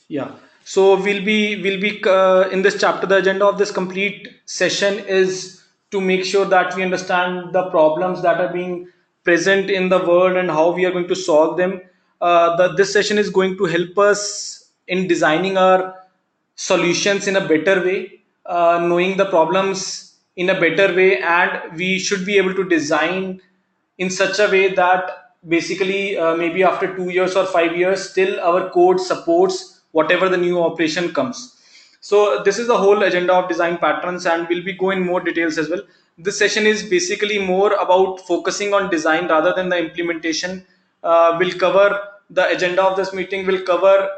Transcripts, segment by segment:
Yeah. So we'll be in this chapter. The agenda of this complete session is to make sure that we understand the problems that are being present in the world and how we are going to solve them. This session is going to help us in designing our solutions in a better way, knowing the problems in a better way, and we should be able to design in such a way that basically maybe after 2 years or 5 years still our code supports whatever the new operation comes. So this is the whole agenda of design patterns, and we'll be going more details as well. This session is basically more about focusing on design rather than the implementation. We'll cover the agenda of this meeting, will cover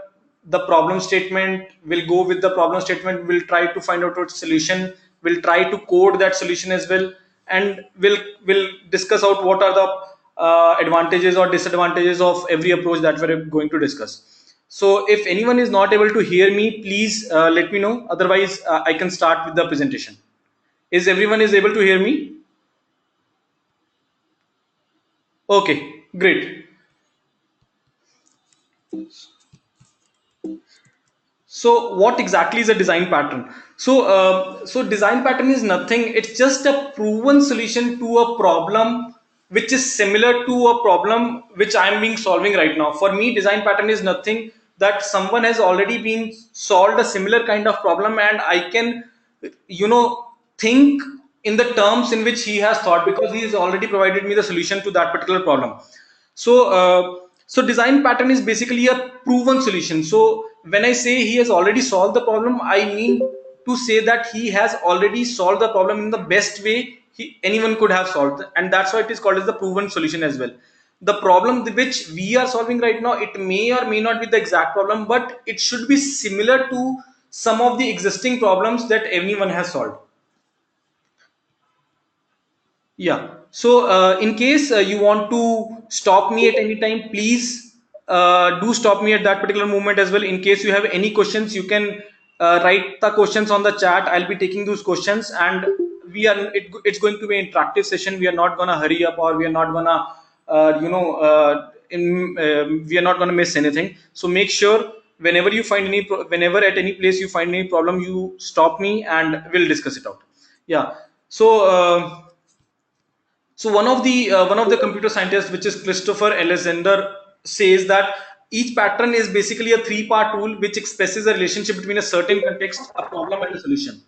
the problem statement, will go with the problem statement, we'll try to find out a solution, we'll try to code that solution as well, and we'll discuss out what are the advantages or disadvantages of every approach that we're going to discuss. So if anyone is not able to hear me, please let me know, otherwise I can start with the presentation. Is everyone is able to hear me? Okay, great. So what exactly is a design pattern? So design pattern is nothing. It's just a proven solution to a problem which is similar to a problem which I'm being solving right now. For me, design pattern is nothing that someone has already been solved a similar kind of problem, and I can, think in the terms in which he has thought, because he has already provided me the solution to that particular problem. So design pattern is basically a proven solution. So when I say he has already solved the problem, I mean to say that he has already solved the problem in the best way anyone could have solved, and that's why it is called as the proven solution as well. The problem which we are solving right now, it may or may not be the exact problem, but it should be similar to some of the existing problems that everyone has solved. Yeah. So, in case you want to stop me at any time, please do stop me at that particular moment as well. In case you have any questions, you can write the questions on the chat. I'll be taking those questions, and it's going to be an interactive session. We are not gonna hurry up, or we are not gonna, we are not gonna miss anything. So make sure whenever you find whenever at any place you find any problem, you stop me and we'll discuss it out. Yeah. So. One of the computer scientists, which is Christopher Alexander, says that each pattern is basically a three-part rule which expresses a relationship between a certain context, a problem, and a solution.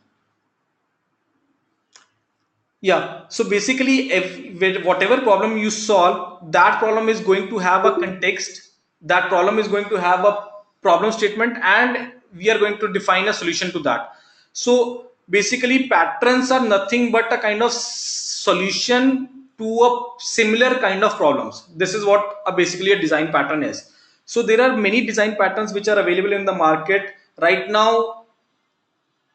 Yeah. So basically, if with whatever problem you solve, that problem is going to have a context. That problem is going to have a problem statement, and we are going to define a solution to that. So basically, patterns are nothing but a kind of solution to a similar kind of problems. This is what basically a design pattern is. So there are many design patterns which are available in the market right now.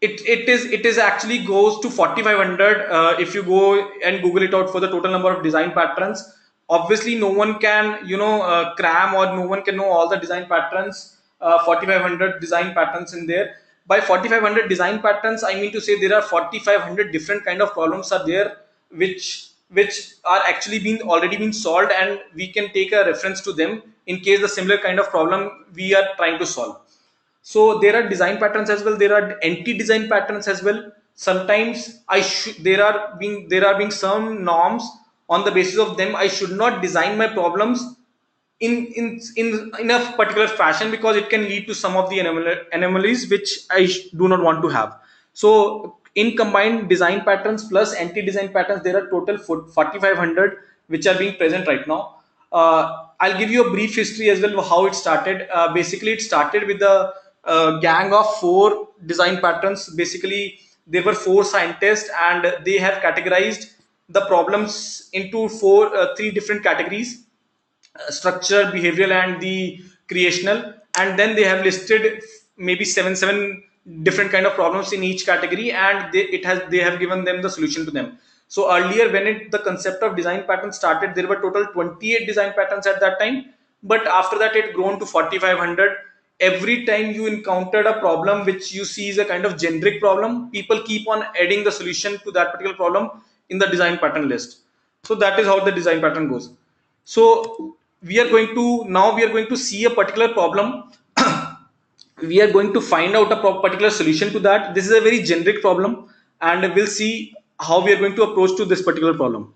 It is actually goes to 4500 if you go and google it out for the total number of design patterns. Obviously no one can cram, or no one can know all the design patterns. 4500 design patterns in there. By 4500 design patterns, I mean to say there are 4500 different kind of problems are there, which are actually being already been solved, and we can take a reference to them in case the similar kind of problem we are trying to solve. So there are design patterns as well, there are anti-design patterns as well. Sometimes I should there are being some norms, on the basis of them I should not design my problems in a particular fashion, because it can lead to some of the anomalies which do not want to have. So in combined design patterns plus anti-design patterns, there are total 4500 which are being present right now. I'll give you a brief history as well of how it started. Basically it started with the gang of four design patterns. Basically there were four scientists, and they have categorized the problems into three different categories: structure, behavioral, and the creational. And then they have listed maybe seven different kind of problems in each category, and they have given them the solution to them. So earlier, when the concept of design pattern started, there were total 28 design patterns at that time, but after that it grown to 4500. Every time you encountered a problem which you see is a kind of generic problem, people keep on adding the solution to that particular problem in the design pattern list. So that is how the design pattern goes. So we are going to see a particular problem we are going to find out a particular solution to that. This is a very generic problem, and we'll see how we are going to approach to this particular problem.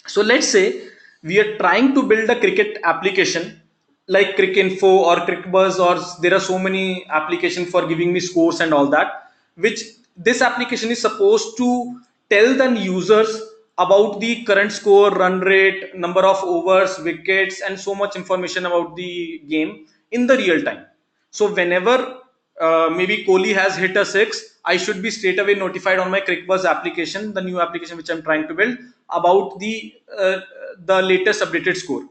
So let's say we are trying to build a cricket application like Cricinfo or Crickbuzz, or there are so many applications for giving me scores and all that, which this application is supposed to tell the users about the current score, run rate, number of overs, wickets, and so much information about the game in the real time. So whenever maybe Kohli has hit a six, I should be straight away notified on my Crickbuzz application, the new application which I'm trying to build, about the latest updated score.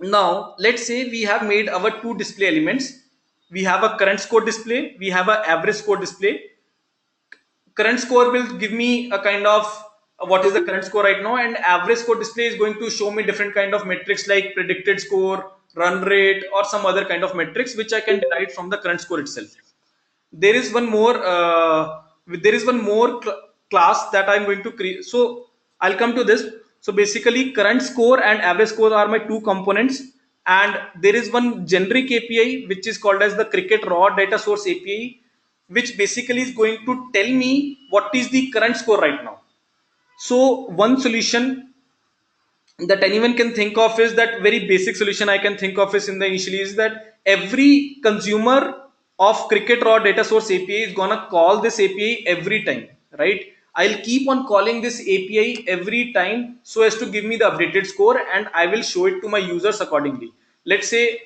Now let's say we have made our two display elements. We have a current score display, we have a average score display. Current score will give me a kind of what is the current score right now, and average score display is going to show me different kind of metrics like predicted score, run rate, or some other kind of metrics which I can derive from the current score itself. There is one more class that I'm going to create, so I'll come to this. So basically current score and average score are my two components, and there is one generic API which is called as the cricket raw data source API, which basically is going to tell me what is the current score right now. So one solution that anyone can think of is that very basic solution I can think of is in the initially is that every consumer of cricket raw data source API is gonna call this API every time, right? I'll keep on calling this API every time so as to give me the updated score, and I will show it to my users accordingly. Let's say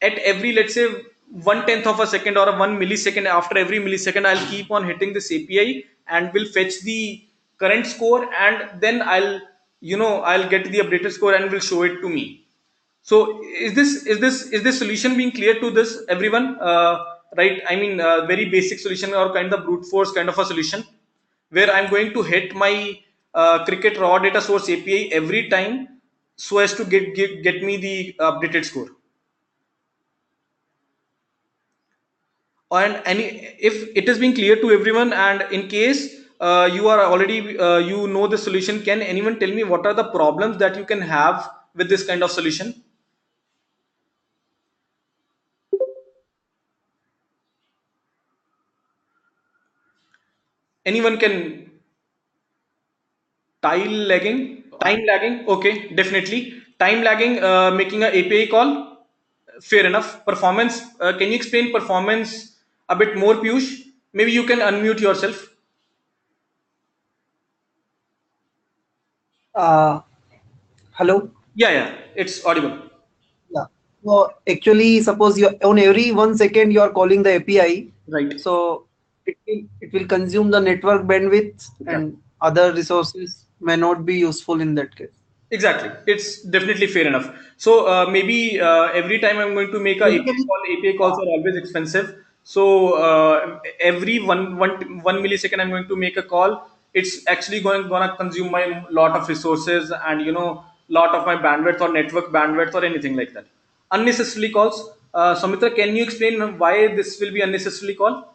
at every, let's say, 1/10 of a second or a 1 millisecond, after every millisecond I'll keep on hitting this API and will fetch the current score, and then I'll get the updated score and will show it to me. So is this solution being clear to this everyone? Right, I mean, very basic solution or kind of brute force kind of a solution where I'm going to hit my cricket raw data source API every time so as to get me the updated score. And any, if it has been clear to everyone, and in case you are already you know the solution, can anyone tell me what are the problems that you can have with this kind of solution? Anyone can? Time lagging, okay, definitely. Time lagging, making a API call, fair enough. Performance, can you explain performance a bit more, Piyush? Maybe you can unmute yourself. Uh, Hello. Yeah, yeah, it's audible. Yeah. So actually, suppose you on every 1 second you are calling the API, Right. so it will consume the network bandwidth Yeah, and other resources may not be useful in that case. exactly, it's definitely fair enough. So maybe every time I'm going to make a API Basically, call, API calls uh, are always expensive. So every one millisecond I'm going to make a call, it's actually gonna consume my lot of resources, and lot of my bandwidth or network bandwidth or anything like that. Unnecessarily calls. Samitra, can you explain why this will be unnecessarily call?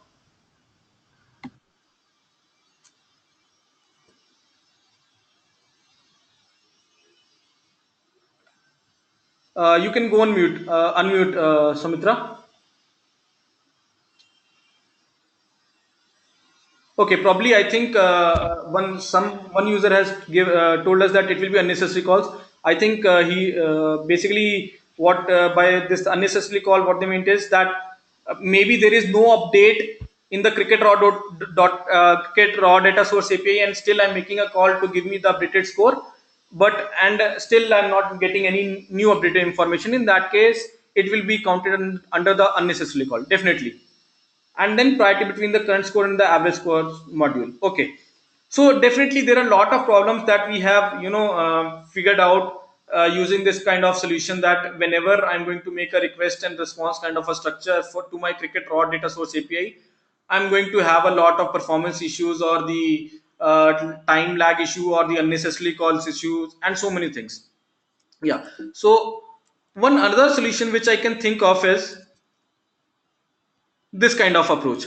You can go on mute, unmute, Samitra. Okay, probably I think one user has told us that it will be unnecessary calls. I think he basically what by this unnecessary call, what they meant is that maybe there is no update in the cricket raw data source API, and still I'm making a call to give me the updated score, but and still I'm not getting any new updated information. In that case, it will be counted under the unnecessary call, definitely. And then priority between the current score and the average score module. Okay, so definitely there are a lot of problems that we have figured out using this kind of solution, that whenever I'm going to make a request and response kind of a structure for to my cricket raw data source API, I'm going to have a lot of performance issues, or the time lag issue, or the unnecessarily calls issues, and so many things. Yeah. So one other solution which I can think of is this kind of approach.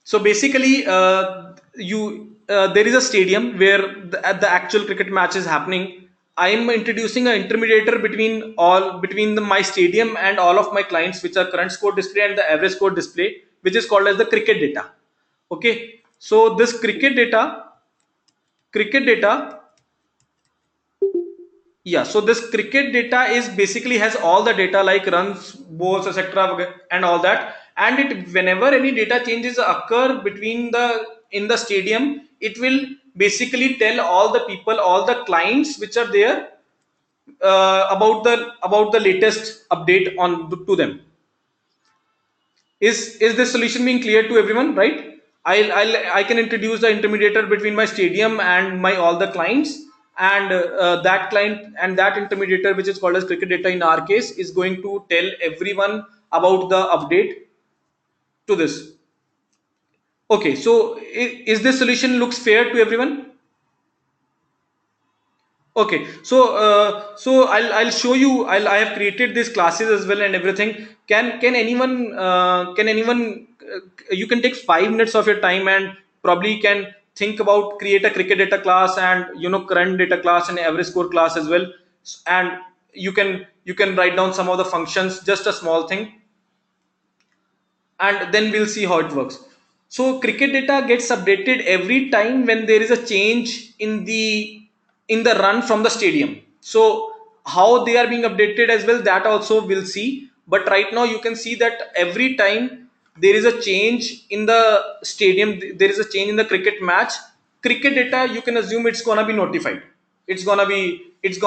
So basically, you there is a stadium where the actual cricket match is happening, I'm introducing an intermediator between my stadium and all of my clients, which are current score display and the average score display, which is called as the cricket data. Okay, so this cricket data, yeah. So this cricket data is basically has all the data like runs, balls, etc. and all that. And it whenever any data changes occur between the in the stadium, it will basically tell all the people, all the clients which are there about the latest update on to them. Is this solution being clear to everyone, right? I can introduce the intermediator between my stadium and my all the clients, and that client and that intermediator, which is called as cricket data in our case, is going to tell everyone about the update to this. Okay, so is this solution looks fair to everyone? Okay, so I'll show you. I have created these classes as well and everything. Can anyone you can take 5 minutes of your time and probably can think about create a cricket data class and current data class and average score class as well, and you can write down some of the functions, just a small thing, and then we'll see how it works. So cricket data gets updated every time when there is a change in the run from the stadium. So how they are being updated as well, that also we'll see. But right now you can see that every time there is a change in the stadium, there is a change in the cricket match. Cricket data, you can assume it's gonna be notified. It's gonna be it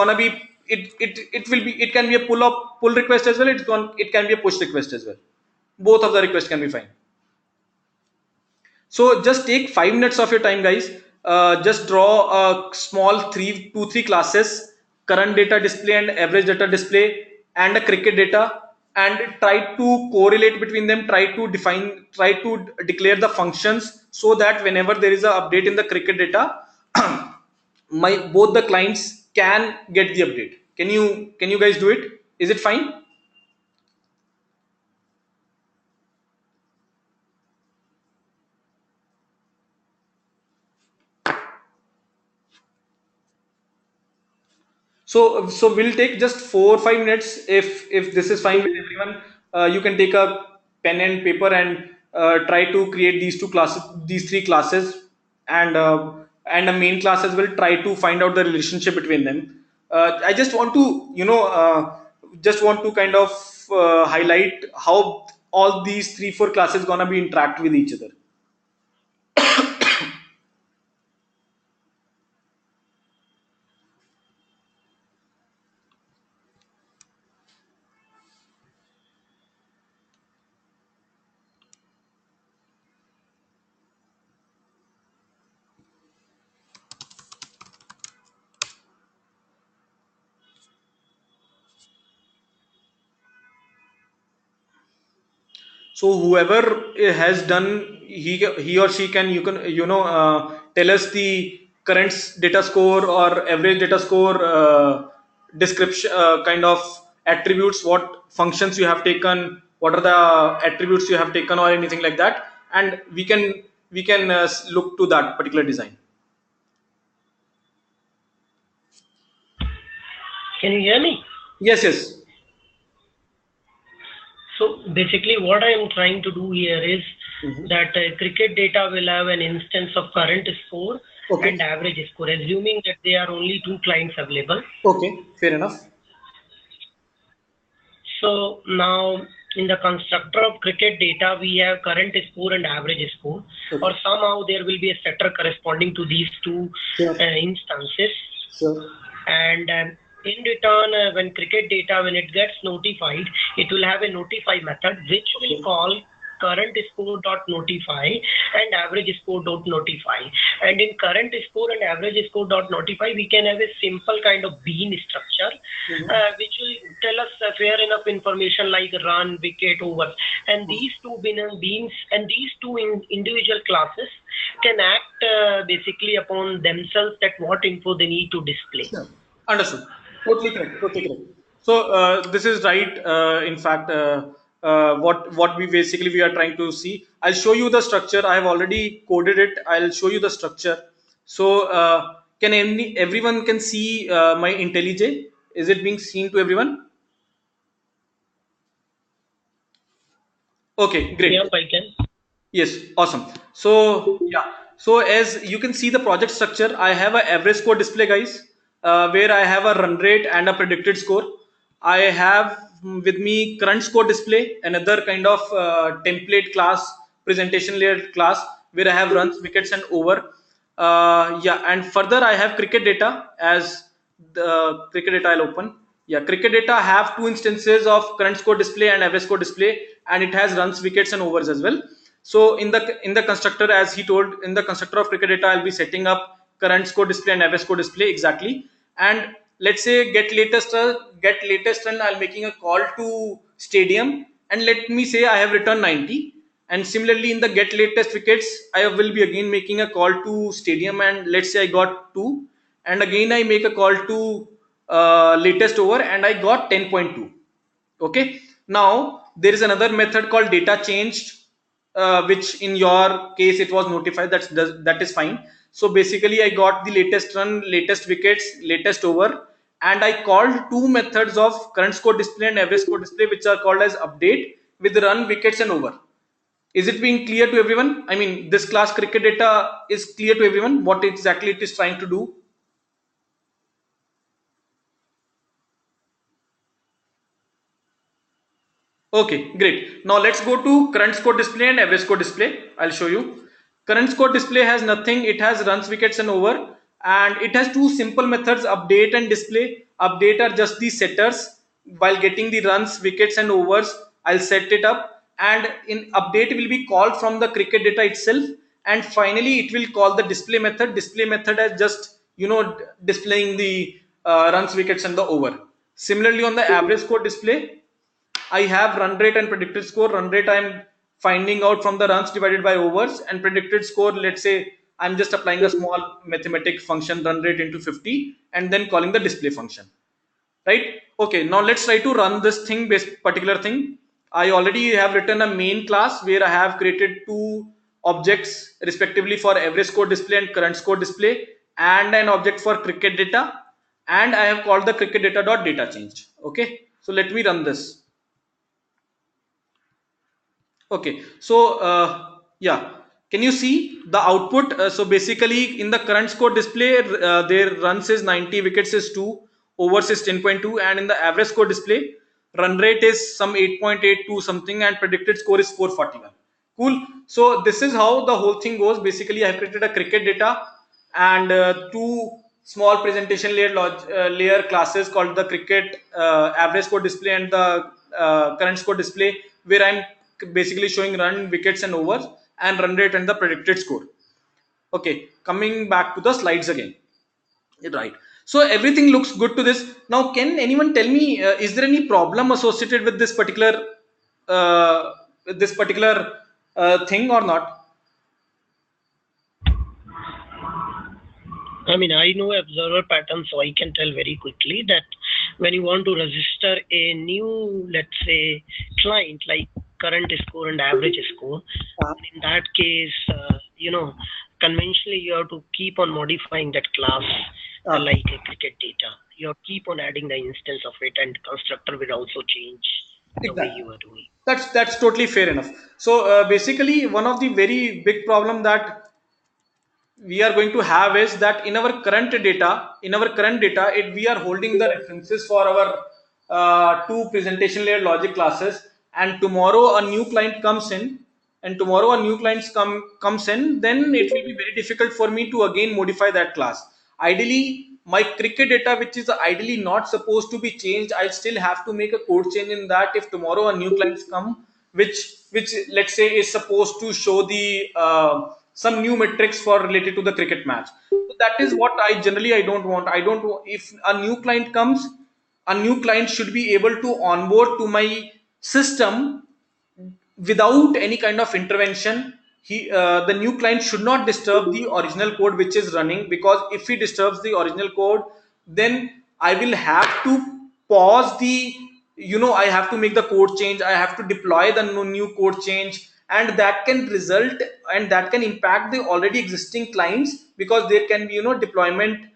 will be, it can be a pull request as well. It can be a push request as well. Both of the requests can be fine. So just take 5 minutes of your time, guys. Just draw a small two three classes: current data display and average data display, and a cricket data, and try to correlate between them. Try to declare the functions so that whenever there is a update in the cricket data, my both the clients can get the update. Can you guys do it? Is it fine? So we'll take just 4 or 5 minutes. If this is fine with everyone, you can take a pen and paper and try to create these three classes, and a main class as well. Try to find out the relationship between them. I just want to kind of highlight how all these 3 4 classes gonna be interact with each other. So whoever has done, he or she can, you can, tell us the current data score or average data score, description, kind of attributes, what functions you have taken, what are the attributes you have taken, or anything like that, and we can look to that particular design. Can you hear me? Yes, yes. So basically what I am trying to do here is that cricket data will have an instance of current score Okay. and average score, assuming that there are only 2 clients available. Okay, fair enough. So now in the constructor of cricket data, we have current score and average score, or somehow there will be a setter corresponding to these two Sure. instances. Sure. And in return, when cricket data, when it gets notified, it will have a notify method which will call current score dot notify and average score dot notify. And in current score and average score dot notify, we can have a simple kind of bean structure, which will tell us fair enough information like run, wicket, overs. And these two beans and these two individual classes can act basically upon themselves that what info they need to display. Sure. Understood. Totally correct. Totally correct. So this is right. In fact, what we are trying to see. I'll show you the structure. I have already coded it. I'll show you the structure. So can everyone can see my IntelliJ? Is it being seen to everyone? Okay, great. Yep, I can. Yes, awesome. So yeah, so as you can see the project structure, I have a average score display, guys, where I have a run rate and a predicted score. I have with me current score display, another kind of template class, presentation layer class, where I have runs, wickets, and over. Yeah, and further I have cricket data. As the cricket data I'll open. Yeah, cricket data have two instances of current score display and average score display, and it has runs, wickets, and overs as well. So in the constructor, as he told, in the constructor of cricket data, I'll be setting up current score display and average score display exactly. And let's say get latest run, I'll making a call to stadium, and let me say I have returned 90. And similarly in the get latest wickets, I will be again making a call to stadium, and let's say I got 2, and again I make a call to latest over, and I got 10.2. Okay, now there is another method called data changed, which in your case it was notified. That is fine. So basically I got the latest run, latest wickets, latest over, and I called two methods of current score display and average score display, which are called as update with run, wickets, and over. Is it being clear to everyone? I mean, this class cricket data is clear to everyone what exactly it is trying to do. Okay, great. Now let's go to current score display and average score display. I'll show you. Current score display has nothing. It has runs, wickets, and over, and it has two simple methods: update and display. Update are just the setters. While getting the runs, wickets, and overs, I'll set it up, and in update will be called from the cricket data itself, and finally it will call the display method. Display method as just displaying the runs, wickets, and the over. Similarly, on the average score display, I have run rate and predicted score. Run rate I'm finding out from the runs divided by overs, and predicted score, let's say I'm just applying a small mathematic function run rate into 50 and then calling the display function. Right? Okay, now let's try to run this thing, particular thing. I already have written a main class where I have created two objects respectively for average score display and current score display, and an object for cricket data, and I have called the cricket data dot data change. Okay, so let me run this. Okay, so yeah, can you see the output? So basically in the current score display, their runs is 90, wickets is 2, overs is 10.2, and in the average score display, run rate is some 8.82 something, and predicted score is 441. Cool. So this is how the whole thing goes. Basically I have created a cricket data and two small presentation layer classes called the cricket average score display and the current score display, where I'm basically showing run, wickets, and overs, and run rate and the predicted score. Okay, coming back to the slides again. Right, so everything looks good to this. Now can anyone tell me, is there any problem associated with uh, this particular thing or not? I mean, I know observer pattern, so I can tell very quickly that when you want to register a new, let's say, client like current score and average score, in that case, conventionally you have to keep on modifying that class like a cricket data. You have to keep on adding the instance of it, and constructor will also change the way you are doing. That's totally fair enough. So basically one of the very big problem that we are going to have is that in our current data we are holding the references for our two presentation layer logic classes, and tomorrow a new client comes in, comes in, then it will be very difficult for me to again modify that class. Ideally my cricket data, which is ideally not supposed to be changed, I still have to make a code change in that if tomorrow a new clients come, which let's say is supposed to show the some new metrics for related to the cricket match. So that is what I don't want. I don't want, if a new client comes, a new client should be able to onboard to my system without any kind of intervention. The new client should not disturb the original code which is running, because if he disturbs the original code, then I will have to pause the, I have to make the code change, I have to deploy the new code change, and that can result and that can impact the already existing clients, because there can be deployment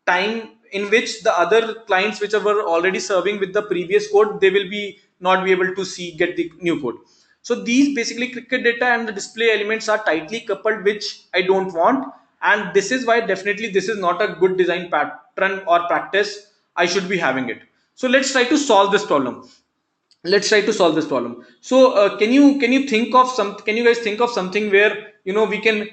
time in which the other clients which were already serving with the previous code, they will be not be able to see get the new code. So these basically cricket data and the display elements are tightly coupled, which I don't want, and this is why definitely this is not a good design pattern or practice I should be having it. So let's try to solve this problem. So can you think of some, can you guys think of something where we can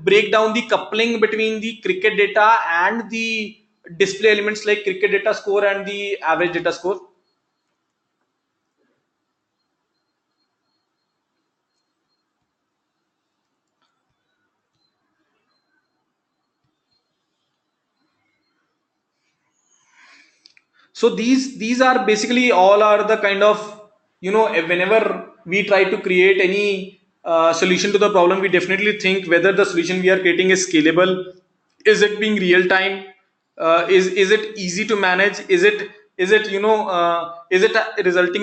break down the coupling between the cricket data and the display elements like cricket data score and the average data score? So these are basically all are the kind of, whenever we try to create any solution to the problem, we definitely think whether the solution we are creating is scalable, is it being real time, is it easy to manage, is it resulting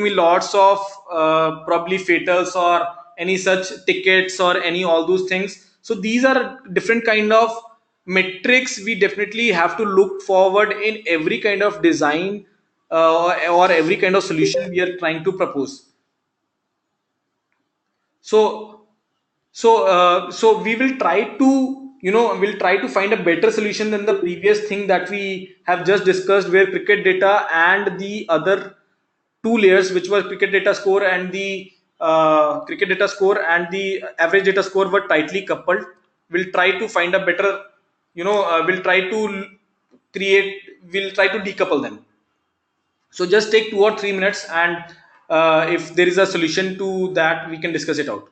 in lots of probably fatals or any such tickets or any all those things. So these are different kind of metrics we definitely have to look forward in every kind of design, or every kind of solution we are trying to propose. So so uh, so we will try to, we'll try to find a better solution than the previous thing that we have just discussed, where cricket data and the other two layers, which were cricket data score and the average data score, were tightly coupled. We'll try to find a better, we'll try to create, we'll try to decouple them. So just take 2 or 3 minutes, and if there is a solution to that, we can discuss it out.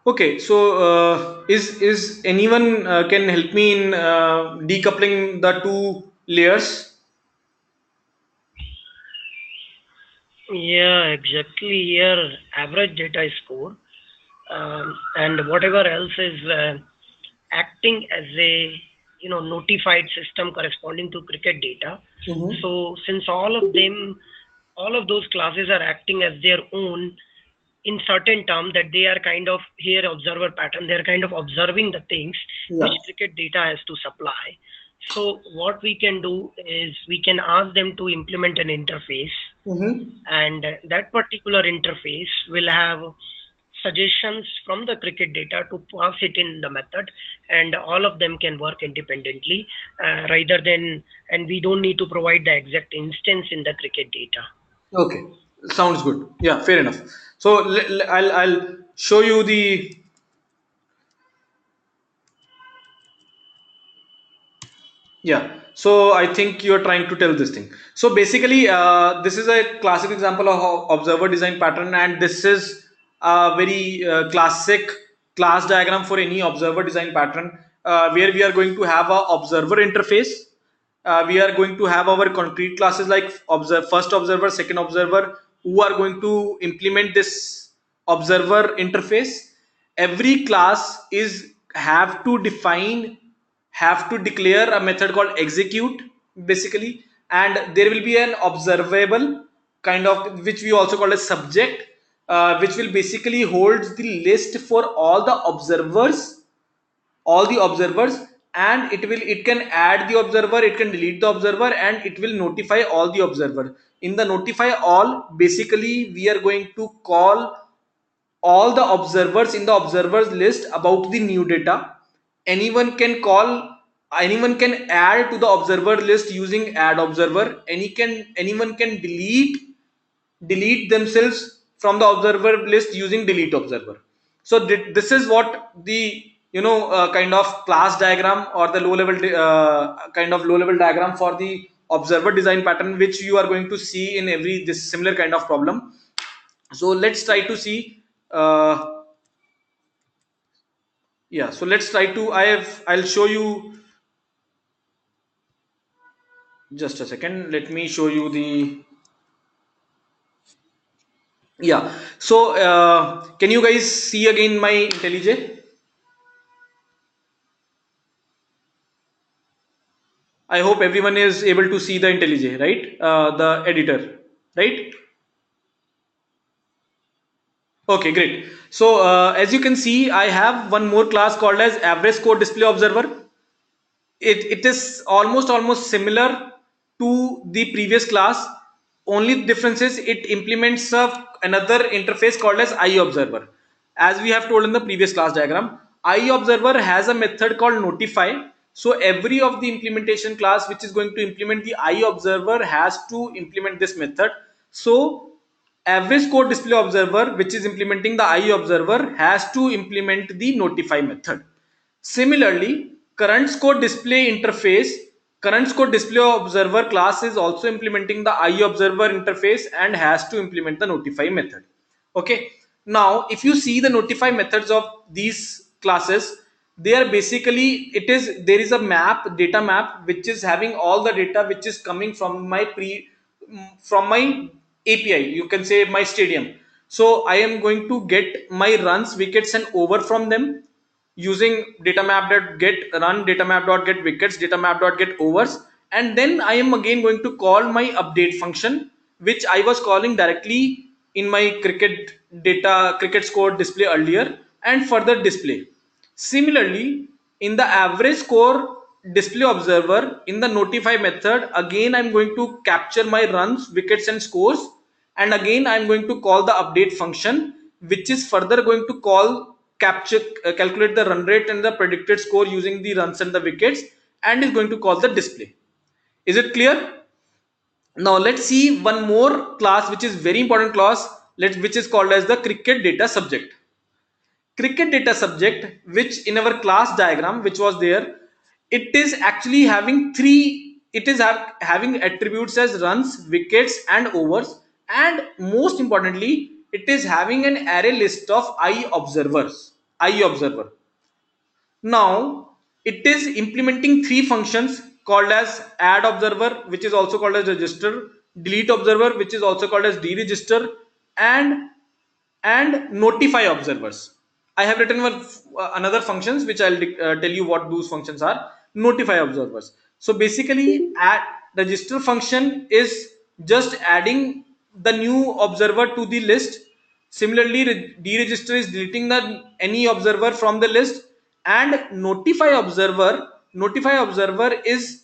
Okay, so is anyone can help me in decoupling the two layers? Yeah, exactly. Here, average data is score, and whatever else is acting as a notified system corresponding to cricket data. Mm-hmm. So since all of those classes are acting as their own in certain term, that they are kind of here observer pattern, they're kind of observing the things Yeah. which cricket data has to supply. So what we can do is we can ask them to implement an interface, Mm-hmm. and that particular interface will have suggestions from the cricket data to pass it in the method, and all of them can work independently, rather than, and we don't need to provide the exact instance in the cricket data. Okay, sounds good. Yeah, fair enough. So I'll show you the, yeah. So I think you're trying to tell this thing. So basically, this is a classic example of how observer design pattern, and this is a very classic class diagram for any observer design pattern, where we are going to have a observer interface. We are going to have our concrete classes like first observer, second observer, who are going to implement this observer interface. Every class is have to declare a method called execute, basically, and there will be an observable kind of, which we also call as subject, which will basically holds the list for all the observers, and it can add the observer, it can delete the observer, and it will notify all the observer. In the notify all, basically we are going to call all the observers in the observers list about the new data. anyone can call Anyone can add to the observer list using add observer. Anyone can delete themselves from the observer list using delete observer. So this is what the, kind of class diagram, or the low level kind of low level diagram for the observer design pattern, which you are going to see in every this similar kind of problem. So let's try to see. Yeah, so let's try to. I'll show you. Just a second. Let me show you the. Yeah. So can you guys see again my IntelliJ? I hope everyone is able to see the IntelliJ, right? The editor, right? Okay, great. So as you can see, I have one more class called as average score display observer. It is almost similar to the previous class. Only difference is it implements another interface called as iObserver. As we have told in the previous class diagram, iObserver has a method called notify. So every of the implementation class which is going to implement the iObserver has to implement this method. So average code display observer, which is implementing the iObserver, has to implement the notify method. Similarly, current score display interface, current score display observer class is also implementing the iObserver interface and has to implement the notify method. Okay. Now, if you see the notify methods of these classes, they are basically, there is a map, data map, which is having all the data which is coming from my API. You can say my stadium. So I am going to get my runs, wickets, and over from them using datamap.get run, datamap.get wickets, datamap.get overs, and then I am again going to call my update function, which I was calling directly in my cricket score display earlier, and further display. Similarly, in the average score display observer, in the notify method, again I'm going to capture my runs, wickets, and scores, and again I'm going to call the update function, which is further going to calculate the run rate and the predicted score using the runs and the wickets, and is going to call the display. Is it clear? Now let's see one more class which is very important class, which is called as the cricket data subject. Cricket data subject, which in our class diagram which was there, it is actually having having attributes as runs, wickets, and overs, and most importantly it is having an array list of iObserver. Now it is implementing three functions called as add observer, which is also called as register, delete observer, which is also called as deregister, and notify observers. I have written another functions which I'll tell you what those functions are. Notify observers. So basically, add register function is just adding the new observer to the list. Similarly, deregister is deleting any observer from the list, and notify observer is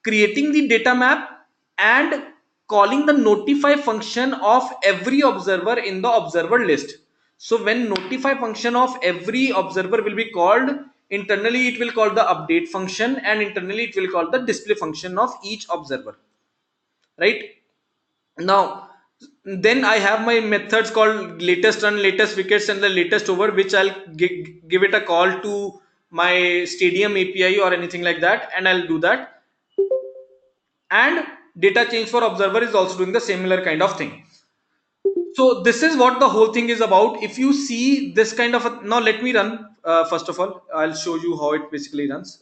creating the data map and calling the notify function of every observer in the observer list. So when notify function of every observer will be called, internally it will call the update function, and internally it will call the display function of each observer, right? Now then I have my methods called latest run, latest wickets, and the latest over, which I'll give it a call to my stadium API or anything like that, and I'll do that. And data change for observer is also doing the similar kind of thing. So this is what the whole thing is about. If you see this kind of now let me run, first of all I'll show you how it basically runs.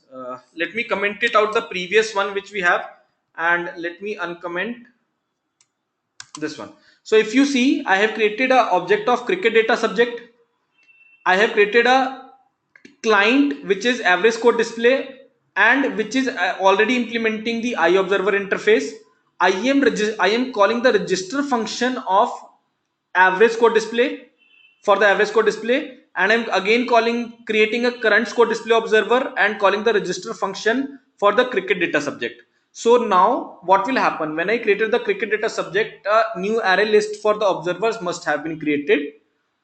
Let me comment it out the previous one which we have, and let me uncomment this one. So if you see, I have created a object of cricket data subject. I have created a client which is average score display, and which is already implementing the iObserver interface. I am calling the register function of average score display for the average score display, and I'm again creating a current score display observer and calling the register function for the cricket data subject. So now what will happen when I created the cricket data subject, a new array list for the observers must have been created.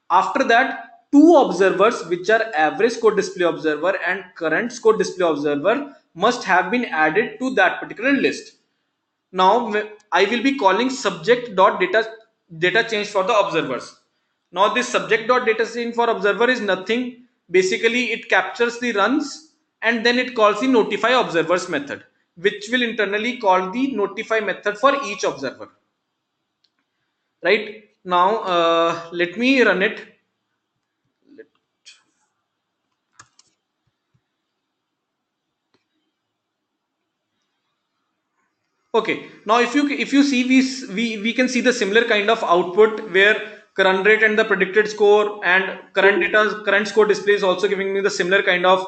After that, two observers, which are average score display observer and current score display observer, must have been added to that particular list. Now I will be calling subject.data change for the observers. Now this subject.data change for observer is nothing. Basically, it captures the runs and then it calls the notify observers method. which will internally call the notify method for each observer. Right now, let me run it. Okay, now if you see, we can see the similar kind of output where current rate and the predicted score and current score display is also giving me the similar kind of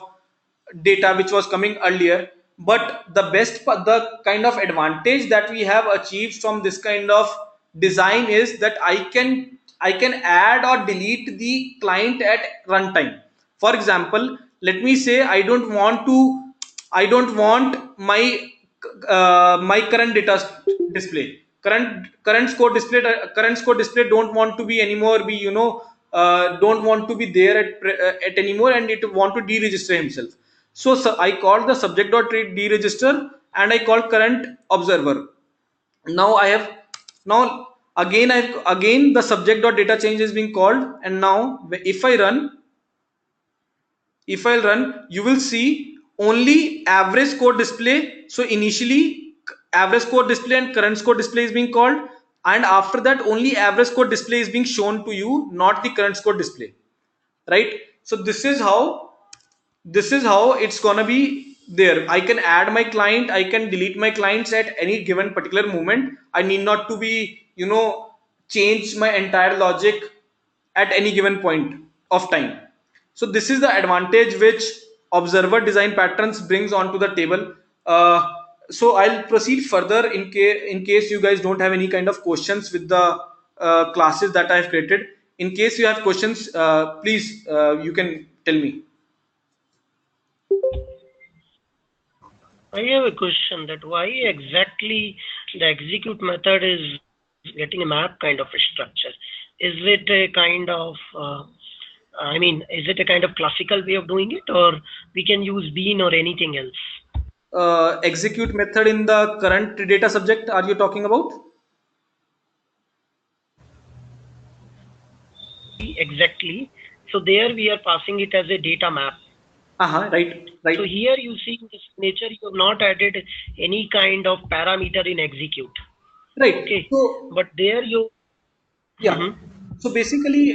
data which was coming earlier. But the kind of advantage that we have achieved from this kind of design is that I can add or delete the client at runtime. For example, let me say I don't want my current data display, current score display don't want to be anymore be don't want to be there at anymore, and it want to deregister himself. So I called the subject dot deregister, and I called current observer. Now I have now again the subject dot data change is being called, and now if I'll run, you will see only average score display. So initially average score display and current score display is being called, and after that only average score display is being shown to you, not the current score display. Right? So this is how it's gonna be there. I can add my client, I can delete my clients at any given particular moment. I need not to be change my entire logic at any given point of time. So this is the advantage which observer design patterns brings onto the table. So I'll proceed further in case you guys don't have any kind of questions with the classes that I've created. In case you have questions, please you can tell me. I have a question that why exactly the execute method is getting a map kind of a structure. Is it a kind of is it a kind of classical way of doing it, or we can use bean or anything else? Execute method in the current data subject are you talking about? Exactly. So there we are passing it as a data map. Right. So here you see in the signature you have not added any kind of parameter in execute. Right. Okay. So But there you yeah. So basically,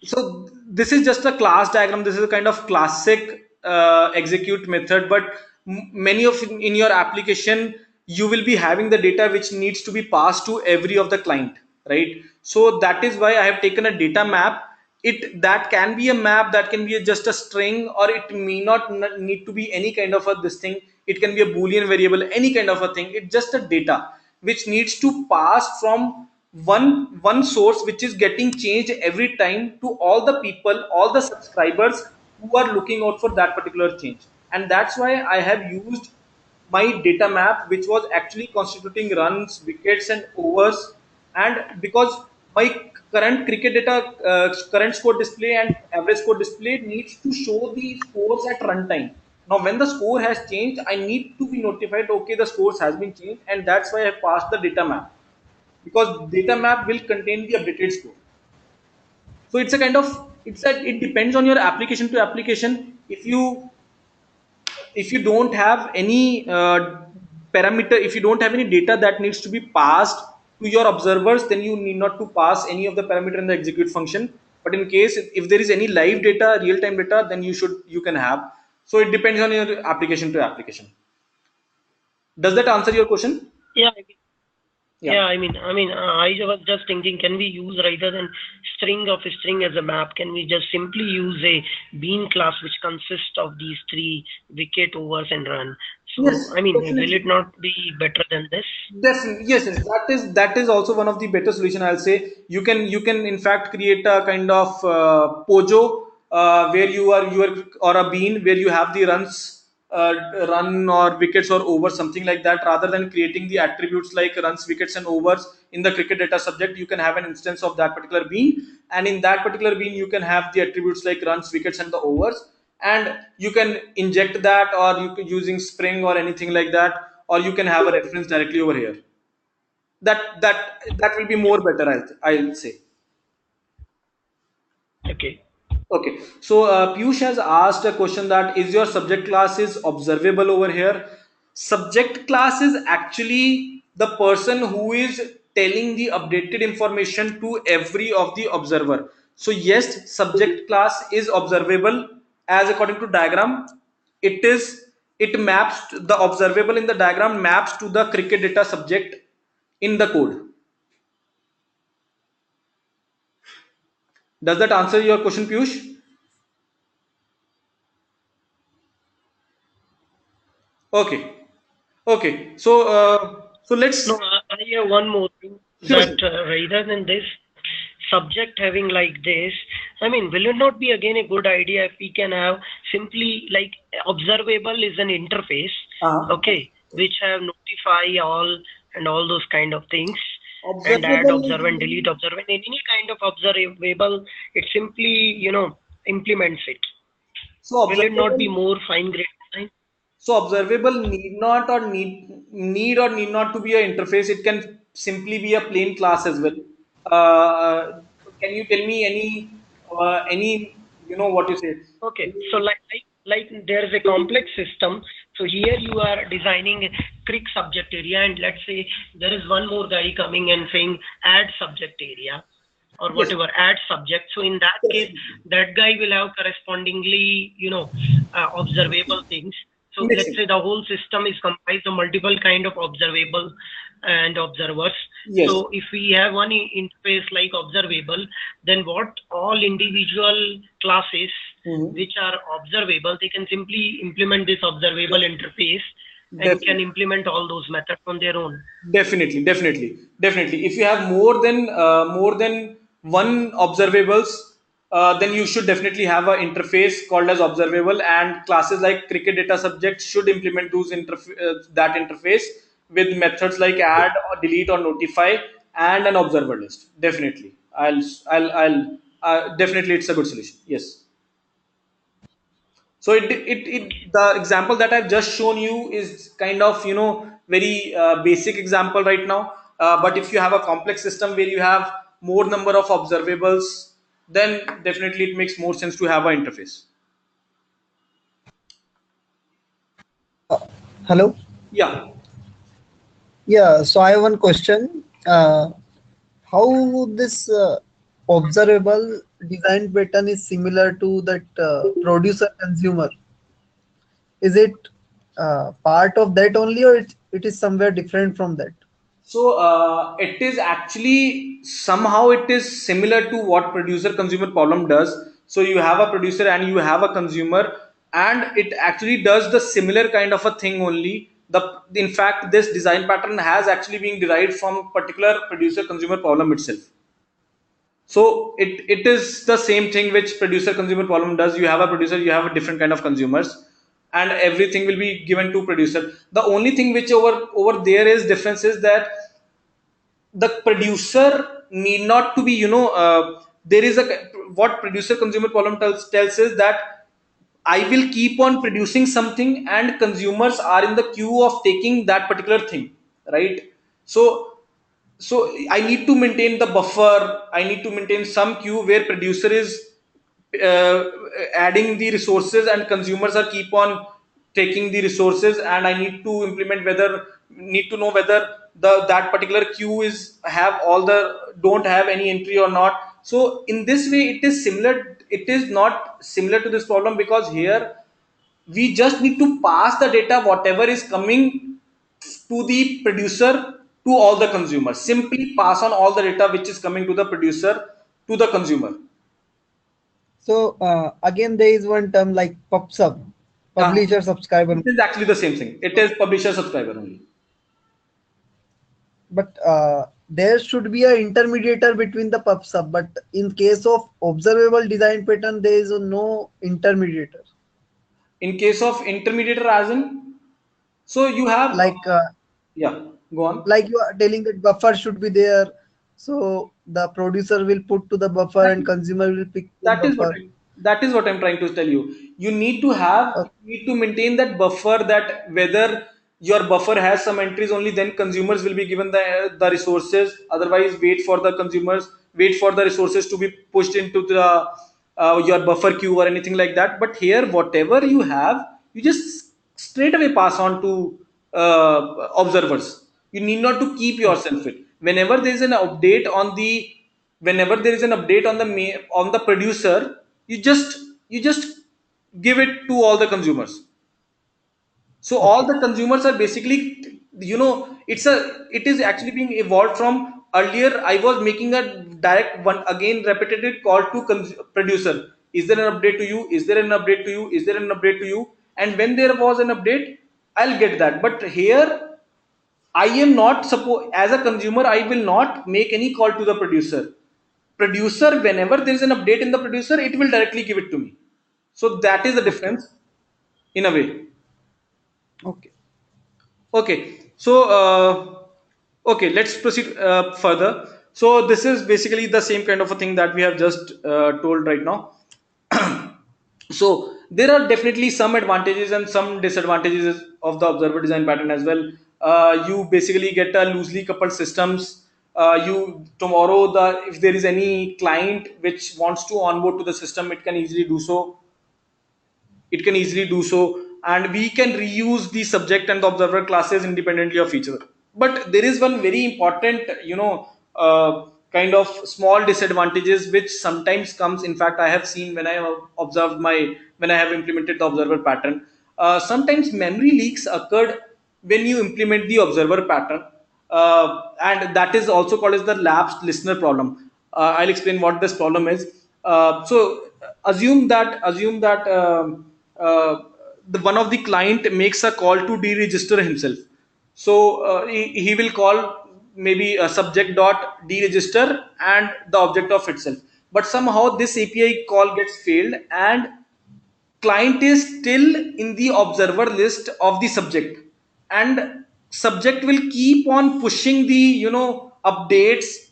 so this is just a class diagram. This is a kind of classic execute method, but many of in your application you will be having the data which needs to be passed to every of the client, right? So that is why I have taken a data map. It that can be a map, that can be just a string, or it may not need to be any kind of a this thing. It can be a boolean variable, any kind of a thing. It's just a data which needs to pass from one source, which is getting changed every time to all the people, all the subscribers who are looking out for that particular change. And that's why I have used my data map, which was actually constituting runs, wickets, and overs. And because my current cricket data, current score display and average score display needs to show the scores at runtime. Now, when the score has changed, I need to be notified. Okay, the scores has been changed, and that's why I have passed the data map, because data map will contain the updated score. So it's a kind of it depends on your application to application. If you don't have any parameter, if you don't have any data that needs to be passed to your observers, then you need not to pass any of the parameter in the execute function. But in case if there is any live data, real time data, then you can have. So it depends on your application to application. Does that answer your question? yeah. Yeah. Yeah, I was just thinking, can we use rather than string of a string as a map, can we just simply use a bean class which consists of these three wicket, overs, and run? So, Yes, will it definitely. not be better than this? Definitely, yes, yes. That is also one of the better solution. I'll say you can in fact create a kind of Pojo where you are or a bean where you have the run or wickets or over, something like that. Rather than creating the attributes like runs, wickets, and overs in the cricket data subject, you can have an instance of that particular bean, and in that particular bean you can have the attributes like runs, wickets, and the overs, and you can inject that, or you can using Spring or anything like that, or you can have a reference directly over here. That will be more better, I'll say. Okay. Okay, so Piyush has asked a question that is your subject class is observable over here. Subject class is actually the person who is telling the updated information to every of the observer. So yes, subject class is observable as according to diagram. It is, it maps the observable in the diagram maps to the cricket data subject in the code. Does that answer your question, Piyush? Okay. Okay. So let's. No, I have one more thing Sure, sure. that rather than this subject having like this, I mean, will it not be again a good idea if we can have simply like observable is an interface, Uh-huh. okay, which have notify all and all those kind of things, and add Observable observe and delete is. observe and any kind of observable, it simply implements it. So Will it not be observable. more fine grained design? So observable need or need not to be an interface. It can simply be a plain class as well. Uh, can you tell me any what you say? Okay, so like there is a complex system. So here you are designing a crick subject area, and let's say there is one more guy coming and saying add subject area or Yes. whatever, add subject. So in that Yes. case, that guy will have correspondingly, observable things. So Makes let's sense. say the whole system is comprised of multiple kind of observable and observers. Yes. So if we have one interface like observable, then what all individual classes Mhm. which are observable, they can simply implement this observable interface and can Definitely. implement all those methods on their own. Definitely. If you have more than one observables, then you should definitely have an interface called as observable, and classes like cricket data subject should implement that interface with methods like add or delete or notify and an observer list. Definitely, I'll definitely it's a good solution. Yes. So the example that I've just shown you is kind of very basic example right now. But if you have a complex system where you have more number of observables, then definitely it makes more sense to have an interface. Hello. Yeah. Yeah. So I have one question. How this observable design pattern is similar to that producer consumer? Is it part of that only, or it is somewhere different from that? So it is actually somehow it is similar to what producer consumer problem does. So you have a producer and you have a consumer, and it actually does the similar kind of a thing only. In fact, this design pattern has actually been derived from particular producer consumer problem itself. So it is the same thing which producer consumer problem does. You have a producer, you have a different kind of consumers, and everything will be given to producer. The only thing which over there is difference is that the producer need not to be there is a what producer consumer problem tells is that I will keep on producing something and consumers are in the queue of taking that particular thing, right? So so I need to maintain the buffer. I need to maintain some queue where producer is uh, adding the resources and consumers are keep on taking the resources, and I need to implement whether need to know whether the that particular queue is have all the don't have any entry or not. So in this way it is similar. It is not similar to this problem because here we just need to pass the data whatever is coming to the producer to all the consumers. Simply pass on all the data which is coming to the producer to the consumer. So again, there is one term like PubSub, uh, publisher subscriber. it is actually the same thing. It is publisher subscriber only. But there should be a intermediator between the PubSub. But in case of observable design pattern, there is no intermediator. In case of intermediate as in, so you have Like yeah, go on. like you are telling that buffer should be there. So the producer will put to the buffer That and is consumer will pick the that is what buffer. I'm trying to tell you. You need to maintain that buffer, that whether your buffer has some entries only, then consumers will be given the resources. Otherwise, wait for the resources to be pushed into the your buffer queue or anything like that. But here, whatever you have, you just straight away pass on to observers. You need not to keep yourself it. Whenever there is an update on the whenever there is an update on the on the producer, you just give it to all the consumers. So all Okay. the consumers are basically, it is actually being evolved from earlier. I was making a direct one again repetitive call to producer. Is there an update to you? Is there an update to you? Is there an update to you? And when there was an update, I'll get that. But here I am not supposed, as a consumer, I will not make any call to the producer. Producer, whenever there is an update in the producer, it will directly give it to me. So that is the Okay. difference in a way. Okay. Okay, so okay, let's proceed further. So this is basically the same kind of a thing that we have just told right now. So there are definitely some advantages and some disadvantages of the observer design pattern as well. You basically get a loosely coupled systems. You tomorrow, the if there is any client which wants to onboard to the system, it can easily do so, and we can reuse the subject and the observer classes independently of each other. But there is one very important, kind of small disadvantages which sometimes comes. In fact, I have seen when I have observed my when I have implemented the observer pattern, sometimes memory leaks occurred when you implement the observer pattern, and that is also called as the lapsed listener problem. I'll explain what this problem is. So assume that the one of the client makes a call to deregister himself. So he will call maybe a subject dot deregister and the object of itself. But somehow this API call gets failed, and client is still in the observer list of the subject, and subject will keep on pushing the updates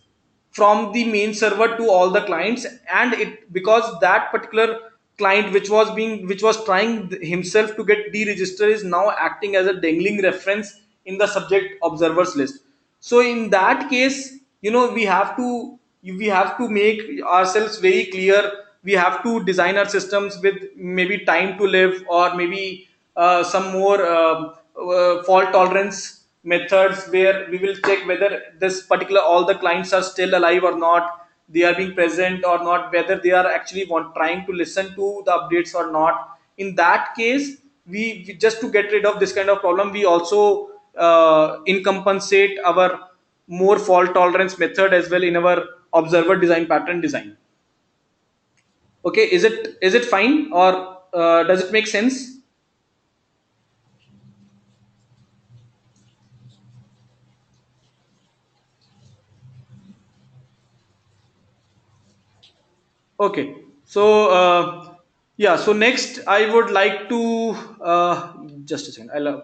from the main server to all the clients. And it, because that particular client which was trying himself to get deregister, is now acting as a dangling reference in the subject observers list. So in that case, we have to make ourselves very clear. We have to design our systems with maybe time to live, or maybe some more fault tolerance methods, where we will check whether this particular all the clients are still alive or not, they are being present or not, whether they are actually trying to listen to the updates or not. In that case, we just to get rid of this kind of problem, we also incompensate our more fault tolerance method as well in our observer design pattern design. Okay, is it fine, or does it make sense? Okay, so yeah, so next I would like to just a second.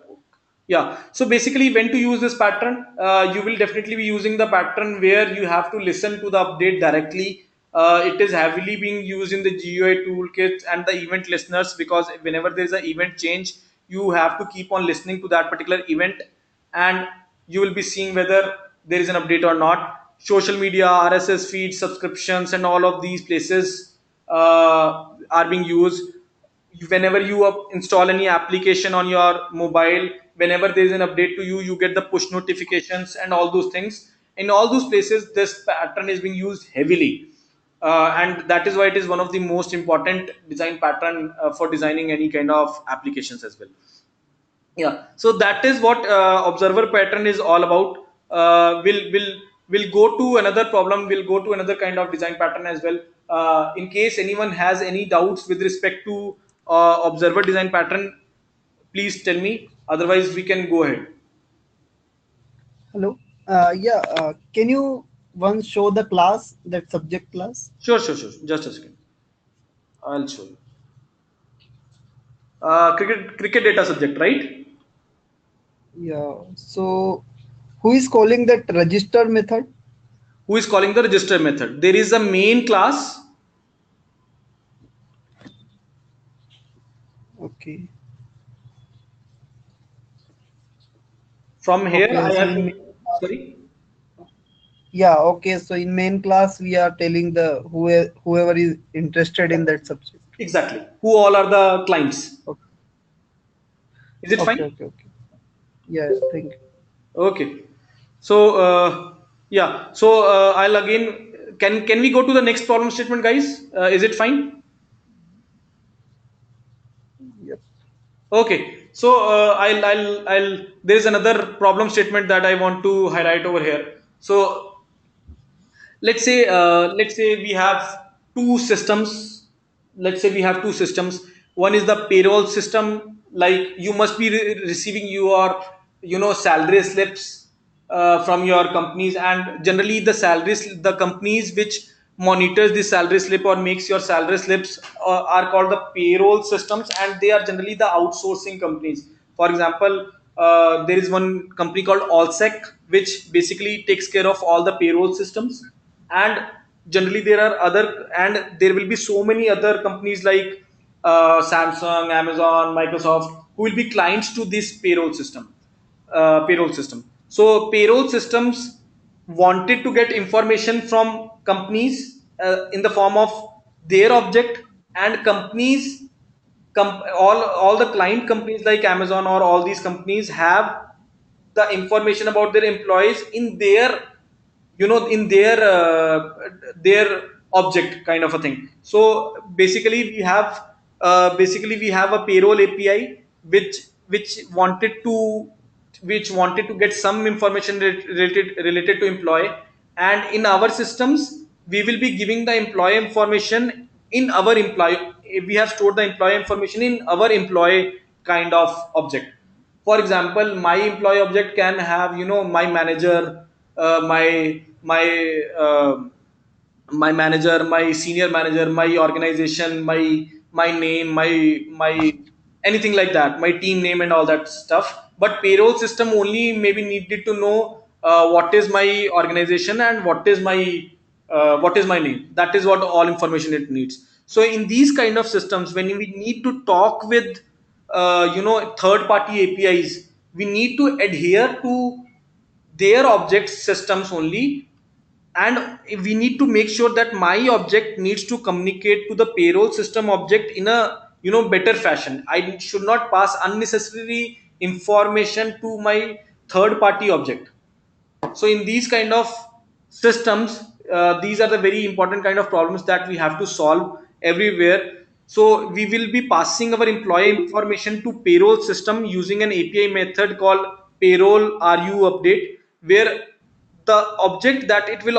Yeah. So basically, when to use this pattern, you will definitely be using the pattern where you have to listen to the update directly. It is heavily being used in the GUI toolkits and the event listeners, because whenever there is an event change, you have to keep on listening to that particular event, and you will be seeing whether there is an update or not. Social media, RSS feeds, subscriptions, and all of these places are being used. Whenever you install any application on your mobile, whenever there is an update to you, you get the push notifications and all those things. In all those places, this pattern is being used heavily, and that is why it is one of the most important design pattern for designing any kind of applications as well. Yeah, so that is what observer pattern is all about. We'll go to another problem, we'll go to another kind of design pattern as well. In case anyone has any doubts with respect to observer design pattern, please tell me, otherwise we can go ahead. Hello. Yeah. Can you once show the class, that subject class? Sure, just a second, I'll show you. Cricket data subject, right? Yeah. So who is calling that register method? Who is calling the register method? There is a main class. Okay. From here Okay. I So have in to, main class, sorry. yeah. Okay. So in main class, we are telling the whoever is interested in that subject. Exactly, who all are the clients. Okay. Is it Okay. fine? Okay. Okay. Yeah, thank you. Okay. So yeah. So I'll again. Can we go to the next problem statement, guys? Is it fine? Yep. Okay. So there's another problem statement that I want to highlight over here. So let's say we have two systems. Let's say we have two systems. One is the payroll system, like you must be receiving your salary slips from your companies, and generally the companies which monitors the salary slip or makes your salary slips are called the payroll systems, and they are generally the outsourcing companies. For example, there is one company called Allsec, which basically takes care of all the payroll systems. And generally there will be so many other companies like Samsung, Amazon, Microsoft, who will be clients to this payroll system. So payroll systems wanted to get information from companies in the form of their object, and all the client companies like Amazon or all these companies have the information about their employees in their object, kind of a thing. So basically we have a payroll API which wanted to get some information related to employee, and in our systems we will be giving the employee information in our employee. We have stored the employee information in our employee kind of object. For example, my employee object can have my manager, my manager, my senior manager, my organization, my name, my anything like that, my team name and all that stuff. But payroll system only maybe needed to know what is my organization and what is my name. That is what all information it needs. So in these kind of systems, when we need to talk with third party APIs, we need to adhere to their object systems only, and we need to make sure that my object needs to communicate to the payroll system object in a better fashion. I should not pass unnecessary information to my third party object. So in these kind of systems, these are the very important kind of problems that we have to solve everywhere. So we will be passing our employee information to payroll system using an API method called payroll ru update, where the object that it will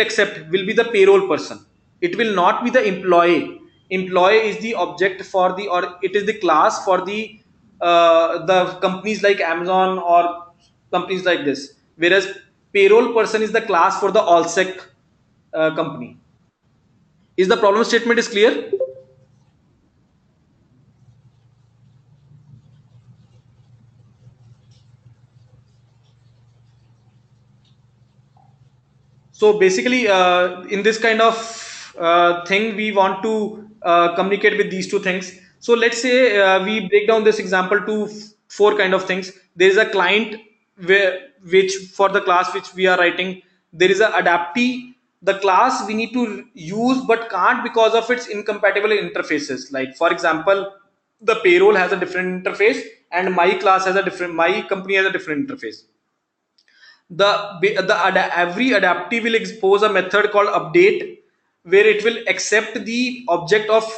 accept will be the payroll person. It will not be the employee. Employee is the object for the, or it is the class for the companies like Amazon or companies like this, whereas payroll person is the class for the Allsec company. Is the problem statement is clear? So basically, in this kind of thing, we want to communicate with these two things. So let's say we break down this example to four kind of things. There is a client which for the class which we are writing. There is a adaptee, the class we need to use but can't because of its incompatible interfaces. Like for example, the payroll has a different interface, and my company has a different interface. Every adaptive will expose a method called update, where it will accept the object of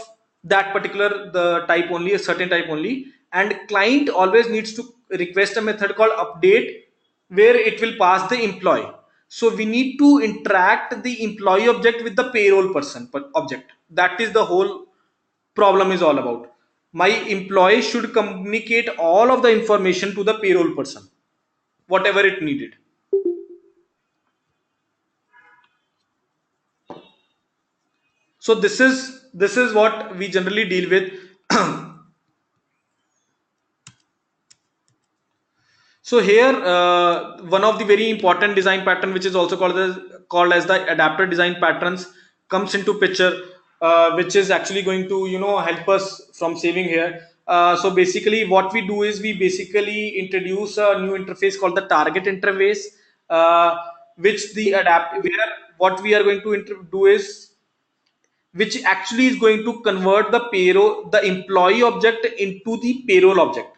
that particular the type only, a certain type only. And client always needs to request a method called update, where it will pass the employee. So we need to interact the employee object with the payroll person object. That is the whole problem is all about. My employee should communicate all of the information to the payroll person, whatever it needed. So this is what we generally deal with. So here, one of the very important design pattern, which is also called as the adapter design patterns, comes into picture, which is actually going to help us from saving here. So basically, what we do is we basically introduce a new interface called the target interface, uh, which the adapt where what we are going to do is, which actually is going to convert the employee object into the payroll object.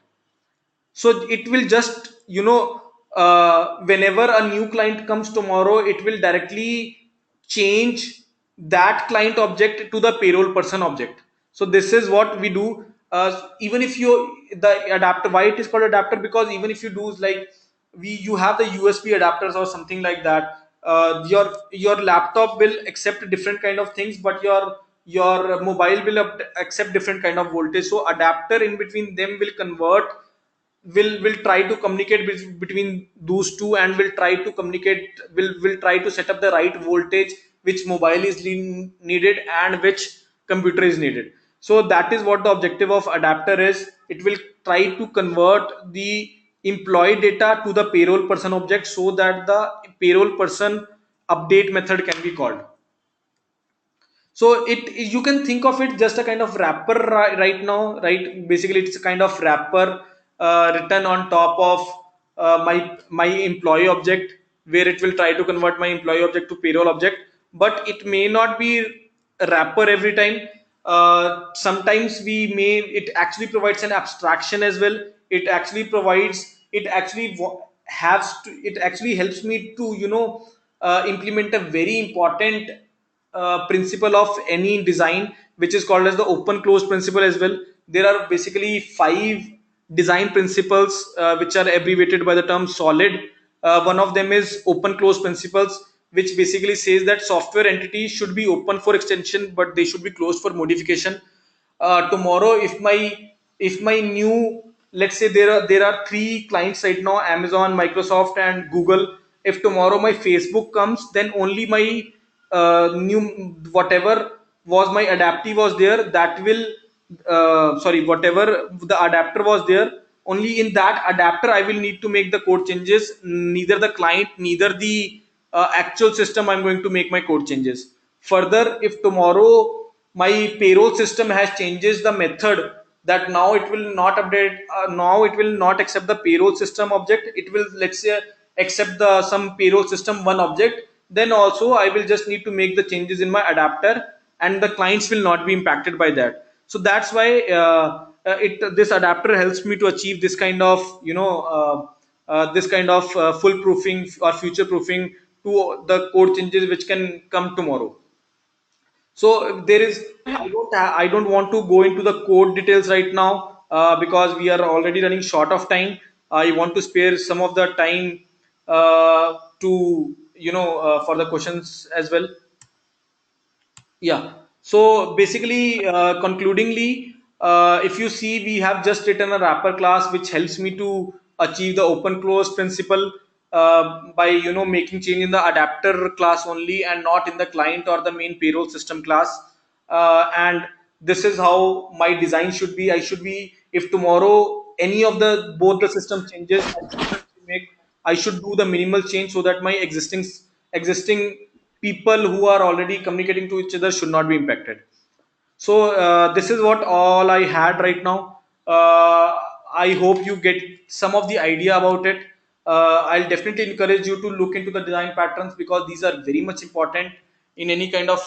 So it will just, whenever a new client comes tomorrow, it will directly change that client object to the payroll person object. So this is what we do. Even if you, the adapter, why it is called adapter, because even if you do like, you have the USB adapters or something like that, your laptop will accept different kind of things, but your mobile will accept different kind of voltage. So adapter in between them will convert, will try to communicate between those two, and will try to communicate, will try to set up the right voltage which mobile is needed and which computer is needed. So that is what the objective of adapter is. It will try to convert the employee data to the payroll person object, so that the payroll person update method can be called. So it, you can think of it just a kind of wrapper right now, right? Basically it's a kind of wrapper written on top of my employee object, where it will try to convert my employee object to payroll object. But it may not be a wrapper every time. Sometimes we may, it actually provides an abstraction as well. It actually provides, it actually has to, it actually helps me to, implement a very important principle of any design, which is called as the open close principle as well. There are basically 5 design principles which are abbreviated by the term solid. One of them is open close principles, which basically says that software entities should be open for extension, but they should be closed for modification. Tomorrow, if my new, let's say there are 3 clients right now, Amazon, Microsoft and Google. If tomorrow my Facebook comes, then only my new, whatever was my adaptive was there, that will, sorry, whatever the adapter was there, only in that adapter I will need to make the code changes. Neither the client, neither the actual system I'm going to make my code changes. Further, if tomorrow my payroll system has changes the method, that now it will not update, now it will not accept the payroll system object, it will, let's say, accept the some payroll system one object, then also I will just need to make the changes in my adapter, and the clients will not be impacted by that. So that's why it this adapter helps me to achieve this kind of, this kind of full proofing or future proofing to the code changes which can come tomorrow. So there is, I don't want to go into the code details right now because we are already running short of time. I want to spare some of the time to, for the questions as well. Yeah. So basically, concludingly, if you see, we have just written a wrapper class which helps me to achieve the open close principle by, making change in the adapter class only and not in the client or the main payroll system class. And this is how my design should be. I should be, if tomorrow any of the both the system changes, I should do the minimal change so that my existing people who are already communicating to each other should not be impacted. So this is what all I had right now. I hope you get some of the idea about it. I'll definitely encourage you to look into the design patterns, because these are very much important in any kind of,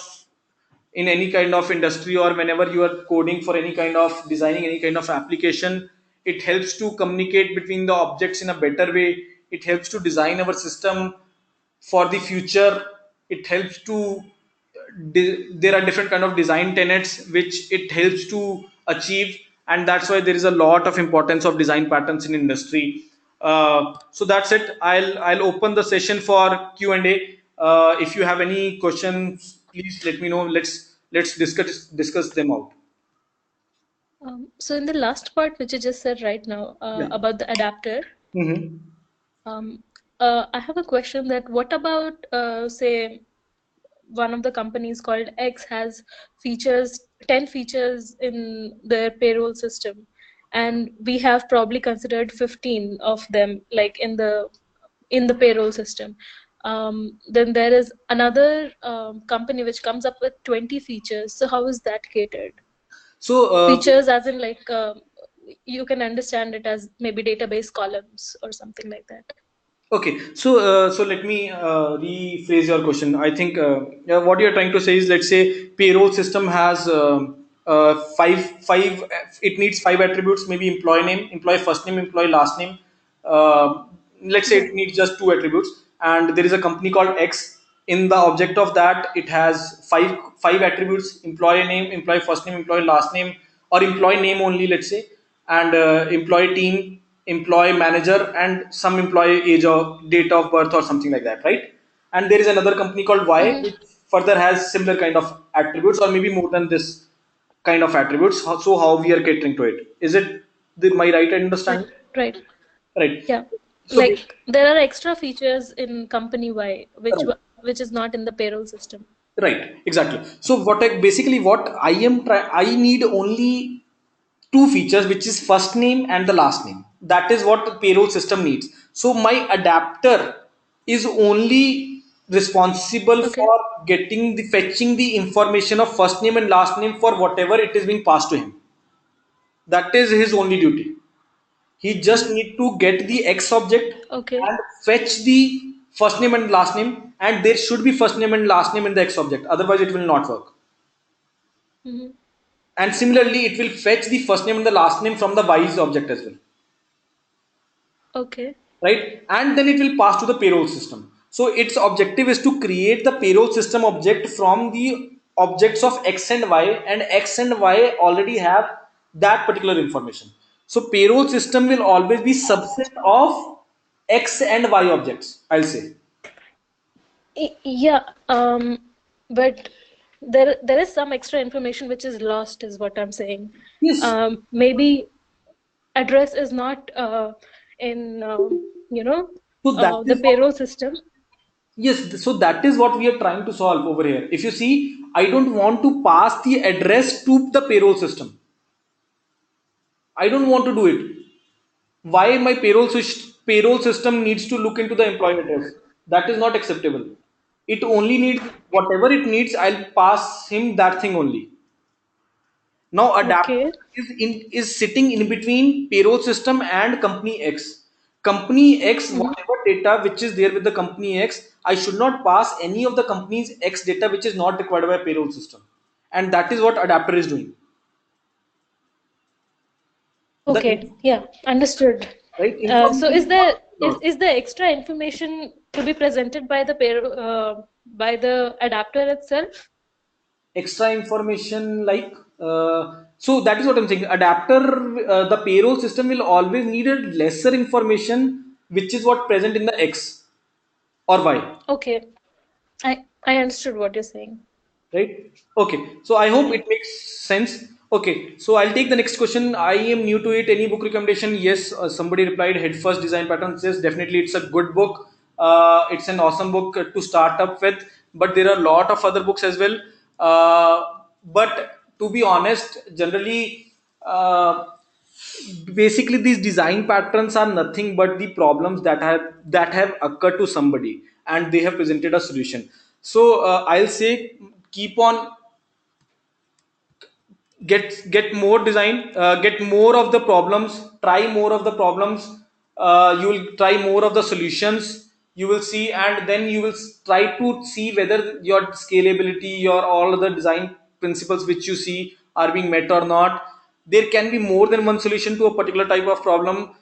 industry, or whenever you are coding for any kind of designing any kind of application. It helps to communicate between the objects in a better way. It helps to design our system for the future. It helps to, there are different kind of design tenets which it helps to achieve, and that's why there is a lot of importance of design patterns in industry. So that's it. I'll open the session for Q&A. If you have any questions, please let me know. Let's discuss them out. So in the last part, which you just said right now Yeah. about the adapter, Mm-hmm. I have a question that what about, say, one of the companies called X has 10 features in their payroll system, and we have probably considered 15 of them, like in the payroll system. Then there is another company which comes up with 20 features. So how is that catered? So Features as in like you can understand it as maybe database columns or something like that. okay, so let me rephrase your question. I think, yeah, what you're trying to say is, let's say payroll system has five. It needs five attributes, maybe employee name, employee first name, employee last name. Uh, let's say Yeah. it needs just two attributes, and there is a company called X. In the object of that, it has five attributes: employee name, employee first name, employee last name, or employee name only, let's say, and employee team, employee manager, and some employee age or date of birth or something like that, right? And there is another company called Y, Mm-hmm. which further has similar kind of attributes, or maybe more than this kind of attributes. So how we are catering to it? Is it my right Right. understanding? Right. Right. Yeah. So Like there are extra features in company Y, right, which is not in the payroll system. right, exactly. So basically what I am I need only two features, which is first name and the last name. That is what the payroll system needs. So my adapter is only responsible Okay. for getting the fetching the information of first name and last name for whatever it is being passed to him. That is his only duty. He just need to get the X object Okay. and fetch the first name and last name, and there should be first name and last name in the X object. Otherwise, it will not work. Mm-hmm. And similarly, it will fetch the first name and the last name from the Y's object as well, Okay. right? And then it will pass to the payroll system. So its objective is to create the payroll system object from the objects of X and Y, and X and Y already have that particular information. So payroll system will always be subset of X and Y objects, I'll say. Yeah. But there is some extra information which is lost, is what I'm saying. Yes. Maybe address is not in you know So that the is what, payroll system. yes, so that is what we are trying to solve over here. If you see, I don't want to pass the address to the payroll system. I don't want to do it. Why my payroll system needs to look into the employee address? That is not acceptable. It only needs whatever it needs. I'll pass him that thing only. Now adapter Okay. is sitting in between payroll system and company X. Company X, Mm-hmm. whatever data which is there with the company X, I should not pass any of the company's X data which is not required by payroll system. And that is what adapter is doing. The Okay. Yeah. Understood. right So information is is not there lost. is the extra information to be presented by the by the adapter itself? Extra information like so that is what I'm saying. Adapter, the payroll system will always need a lesser information which is what present in the X or Y. Okay. I understood what you're saying. Right, okay, so I hope Yeah. it makes sense. Okay, so I'll take the next question. I am new to it. Any book recommendation? Yes, somebody replied head first design patterns. Yes, definitely it's a good book. It's an awesome book to start up with, but there are a lot of other books as well. But to be honest, generally, basically these design patterns are nothing but the problems that have occurred to somebody, and they have presented a solution. So I'll say keep on get more design, get more of the problems, try more of the problems, you will try more of the solutions, you will see, and then you will try to see whether your scalability, your all the design principles which you see are being met or not. There can be more than one solution to a particular type of problem.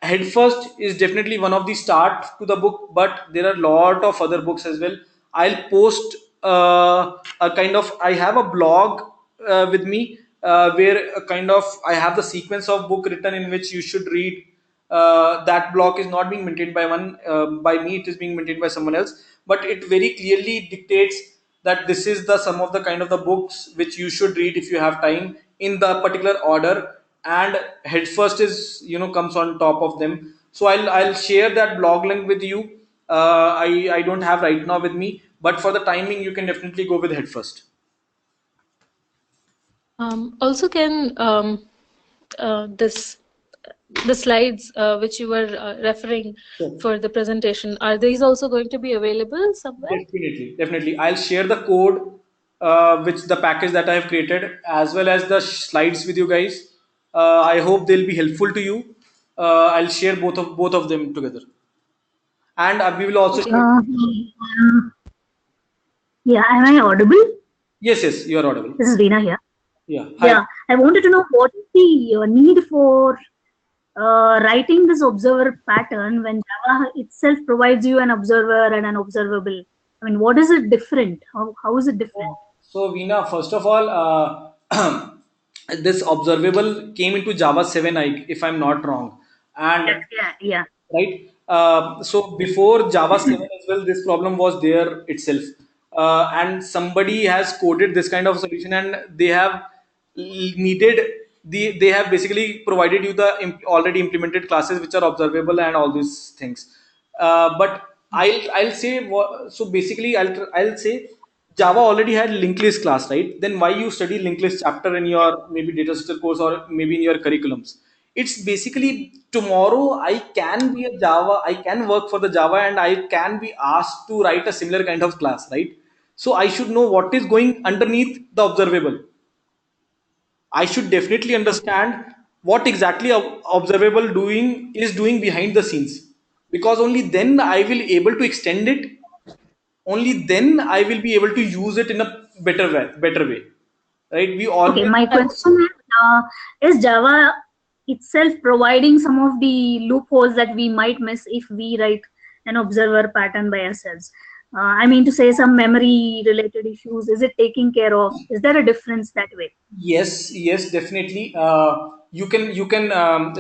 Head first is definitely one of the start to the book, but there are a lot of other books as well. I'll post a kind of, I have a blog with me, where a kind of I have the sequence of book written in which you should read. That blog is not being maintained by one by me, it is being maintained by someone else, but it very clearly dictates that this is the some of the kind of the books which you should read if you have time in the particular order. And head first is, comes on top of them. So I'll share that blog link with you. I don't have right now with me, but for the timing you can definitely go with head first. Also, can this the slides which you were referring Sure. for the presentation, are these also going to be available somewhere? Definitely, definitely. I'll share the code, which the package that I have created, as well as the slides with you guys. I hope they'll be helpful to you. I'll share both of them together, and we will also Okay. share. Yeah, am I audible? Yes, yes, you are audible. This is Reena here. Yeah. Hi. Yeah, I wanted to know what is the need for writing this observer pattern when Java itself provides you an observer and an observable. I mean, what is it different? How is it different? So Veena, first of all, this observable came into Java 7, if I'm not wrong, Yes, and yeah, yeah. right. So before Java 7 as well, this problem was there itself, and somebody has coded this kind of solution, and they have needed they have basically provided you the already implemented classes which are observable and all these things. But I'll say so basically I'll say Java already had linked list class, right? Then why you study linked list chapter in your maybe data structure course or maybe in your curriculums? It's basically tomorrow I can be a Java, I can work for the Java and I can be asked to write a similar kind of class, right? So I should know what is going underneath the observable. I should definitely understand what exactly observable doing is doing behind the scenes, because only then I will able to extend it, only then I will be able to use it in a better way, right? We Okay, always my question is Java itself providing some of the loopholes that we might miss if we write an observer pattern by ourselves? I mean to say some memory related issues. Is it taking care of? Is there a difference that way? yes, yes, definitely. You can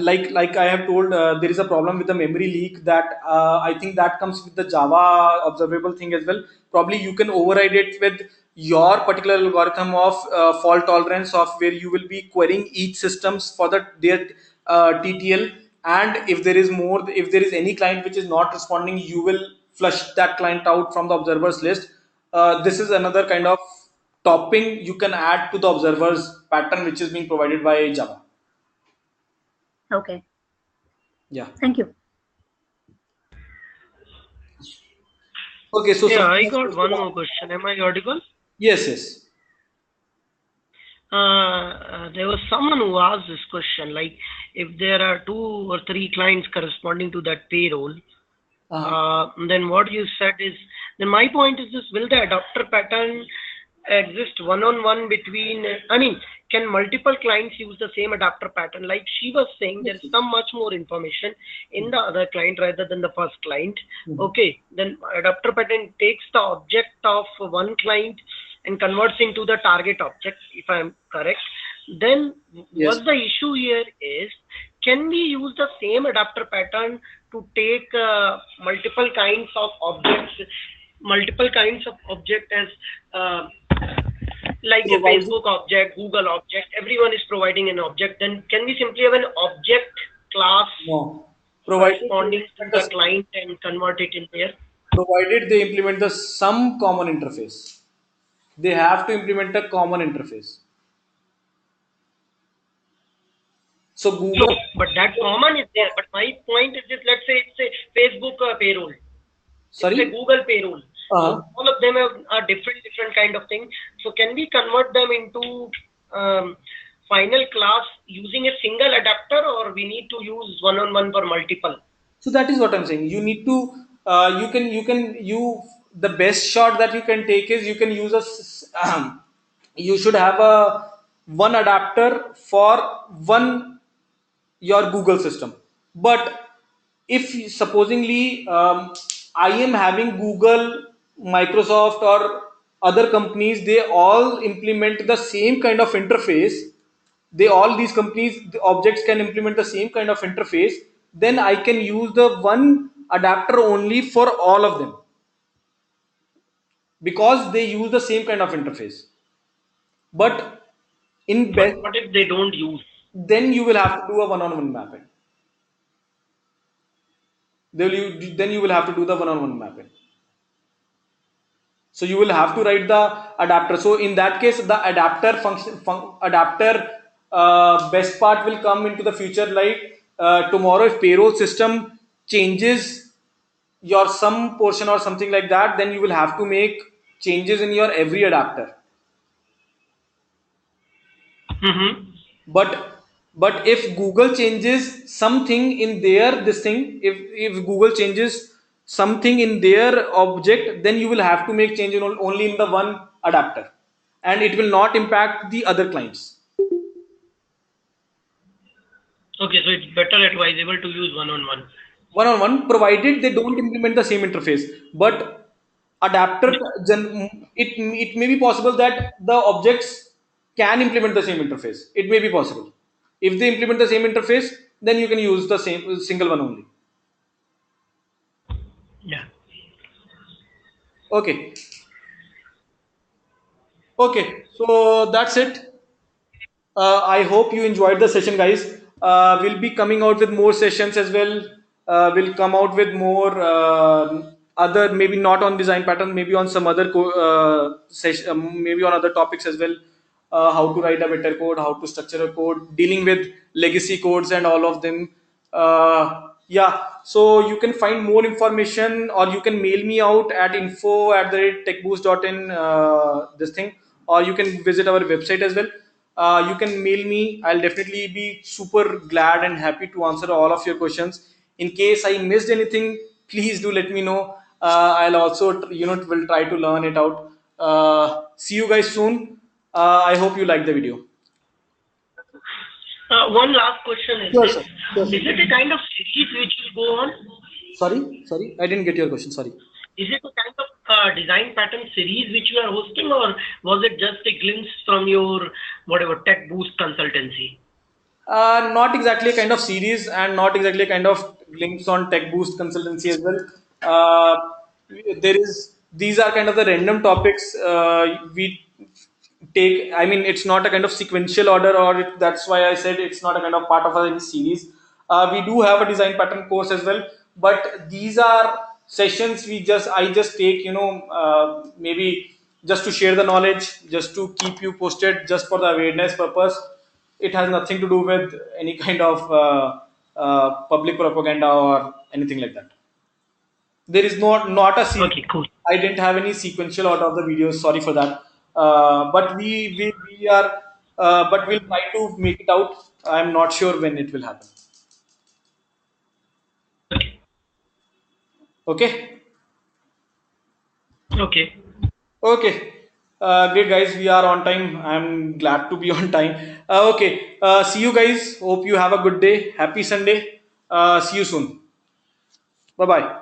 like I have told, there is a problem with the memory leak that I think that comes with the Java observable thing as well. Probably you can override it with your particular algorithm of fault tolerance, of where you will be querying each systems for their TTL, and if there is any client which is not responding, you will flush that client out from the observers list. This is another kind of topping you can add to the observers pattern which is being provided by Java. Okay, Yeah. thank you. Okay. So Yeah, something I else got was to one more ask? question. Am I audible? Yes. Yes. There was someone who asked this question, like if there are 2 or 3 clients corresponding to that payroll, Uh-huh. then what you said is, then my point is this: will the adapter pattern exist one-on-one between? I mean, can multiple clients use the same adapter pattern? Like she was saying, there Yes. is some much more information in the other client rather than the first client. Mhm. Okay, then adapter pattern takes the object of one client and converts into the target object, if I'm correct. Then Yes. what the issue here is, can we use the same adapter pattern to take multiple kinds of object as uh, like a Provided. Facebook object, Google object, everyone is providing an object, then can we simply have an object class No. Provided they corresponding to implement the client and convert it in there? the some common interface. They have to implement a common interface. So No, Google. but that common is there. But my point is this: let's say it's a Facebook payroll, it's a Sorry. Google payroll. Uh-huh. So all of them have a different kind of thing. So can we convert them into final class using a single adapter, or we need to use one-on-one for multiple? So that is what I'm saying. You need to you the best shot that you can take is you can use you should have a one adapter for one your Google system. But if supposingly I am having Google, Microsoft, or other companies, they all implement the same kind of interface. All these companies, the objects can implement the same kind of interface. Then I can use the one adapter only for all of them because they use the same kind of interface. But in But best, what if they don't use? then you will have to do a one-on-one mapping. Then you will have to do the one-on-one mapping. So you will have to write the adapter. So in that case, the adapter adapter best part will come into the future. Like tomorrow, if payroll system changes your some portion or something like that, then you will have to make changes in your every adapter. Mm-hmm. But if Google changes something in their this thing, if Google changes something in their object, then you will have to make change in only in the one adapter, and it will not impact the other clients. Okay, so it's better advisable to use one-on-one. One-on-one, provided they don't implement the same interface. But adapter, it may be possible that the objects can implement the same interface. It may be possible. If they implement the same interface, then you can use the same single one only. Yeah. Okay. Okay. So that's it. I hope you enjoyed the session, guys. We'll be coming out with more sessions as well. We'll come out with more other, maybe not on design pattern, maybe on some other session, maybe on other topics as well. How to write a better code, how to structure a code, dealing with legacy codes and all of them. Yeah, so you can find more information, or you can mail me out at info@techboost.in, this thing, or you can visit our website as well. You can mail me. I'll definitely be super glad and happy to answer all of your questions. In case I missed anything, please do let me know. I'll also, will try to learn it out. See you guys soon. I hope you like the video. One last question is Sure, this. sir. Sure, sir. Is it a kind of series which will go on? Sorry, I didn't get your question. Sorry. Is it a kind of design pattern series which you are hosting, or was it just a glimpse from your whatever Tech Boost consultancy? Not exactly a kind of series, and not exactly a kind of links on Tech Boost consultancy as well. These are kind of the random topics we take. I mean, it's not a kind of sequential order, or that's why I said it's not a kind of part of any series. We do have a design pattern course as well, but these are sessions I just take, maybe just to share the knowledge, just to keep you posted, just for the awareness purpose. It has nothing to do with any kind of public propaganda or anything like that. There is not a Okay, cool. I didn't have any sequential order of the videos. Sorry for that. But we are, but we'll try to make it out. I'm not sure when it will happen. Okay. Okay. Okay. Great, guys. We are on time. I'm glad to be on time. Okay. See you guys. Hope you have a good day. Happy Sunday. See you soon. Bye bye.